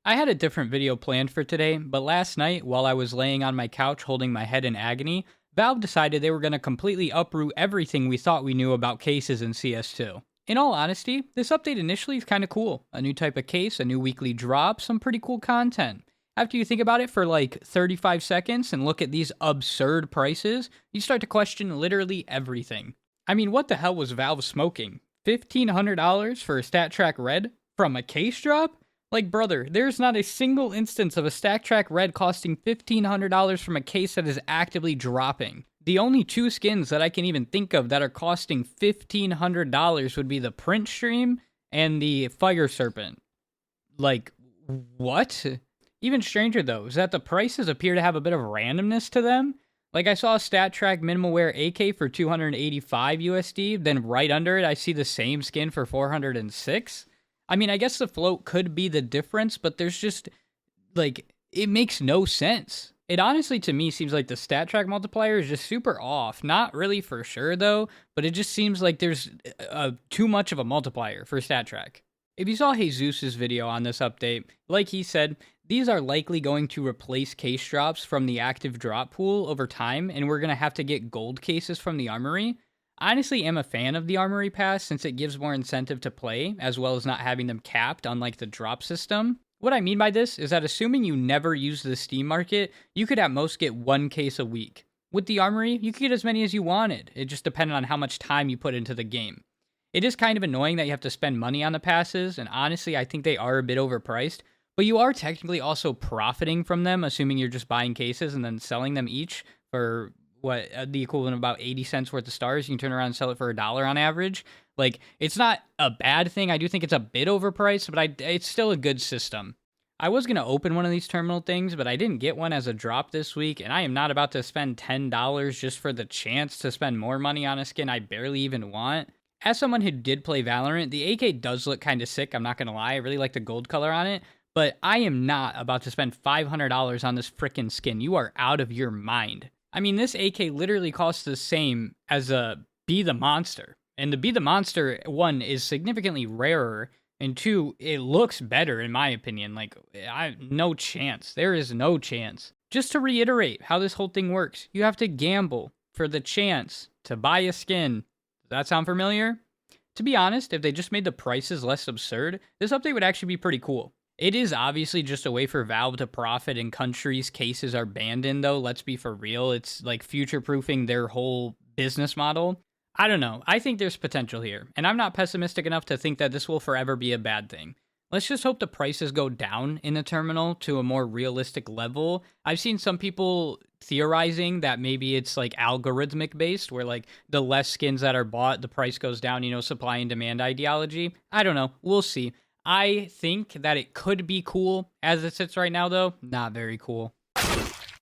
I had a different video planned for today, but last night, while I was laying on my couch holding my head in agony, Valve decided they were going to completely uproot everything we thought we knew about cases in CS2. In all honesty, this update initially is kind of cool. A new type of case, a new weekly drop, some pretty cool content. After you think about it for like 35 seconds and look at these absurd prices, you start to question literally everything. I mean, what the hell was Valve smoking? $1,500 for a Stat Track Red from a case drop? Like, brother, there's not a single instance of a Stack Track Red costing $1,500 from a case that is actively dropping. The only two skins that I can even think of that are costing $1,500 would be the Print Stream and the Fire Serpent. Like, what? Even stranger, though, is that the prices appear to have a bit of randomness to them. Like, I saw a Stat Track Minimal Wear AK for 285 USD, then right under it, I see the same skin for 406. I mean, I guess the float could be the difference, but there's just, like, it makes no sense. It honestly, to me, seems like the stat track multiplier is just super off. Not really for sure, though, but it just seems like there's too much of a multiplier for stat track. If you saw Jesus' video on this update, like he said, these are likely going to replace case drops from the active drop pool over time, and we're going to have to get gold cases from the armory. I honestly am a fan of the Armory Pass since it gives more incentive to play, as well as not having them capped unlike the drop system. What I mean by this is that assuming you never use the Steam market, you could at most get one case a week. With the Armory, you could get as many as you wanted. It just depended on how much time you put into the game. It is kind of annoying that you have to spend money on the passes, and honestly, I think they are a bit overpriced, but you are technically also profiting from them, assuming you're just buying cases and then selling them each for the equivalent of about 80 cents worth of stars. You can turn around and sell it for $1 on average. Like, it's not a bad thing. I do think it's a bit overpriced, but it's still a good system. I was going to open one of these terminal things, but I didn't get one as a drop this week, and I am not about to spend $10 just for the chance to spend more money on a skin I barely even want. As someone who did play Valorant, the AK does look kind of sick, I'm not going to lie. I really like the gold color on it, but I am not about to spend $500 on this frickin' skin. You are out of your mind. I mean, this AK literally costs the same as a Be the Monster. And the Be the Monster, one, is significantly rarer, and two, it looks better, in my opinion. Like, no chance. There is no chance. Just to reiterate how this whole thing works, you have to gamble for the chance to buy a skin. Does that sound familiar? To be honest, if they just made the prices less absurd, this update would actually be pretty cool. It is obviously just a way for Valve to profit in countries cases are banned in, though. Let's be for real. It's like future-proofing their whole business model. I don't know. I think there's potential here, and I'm not pessimistic enough to think that this will forever be a bad thing. Let's just hope the prices go down in the terminal to a more realistic level. I've seen some people theorizing that maybe it's like algorithmic based, where like the less skins that are bought, the price goes down, supply and demand ideology. I don't know. We'll see. I think that it could be cool. As it sits right now, though, not very cool.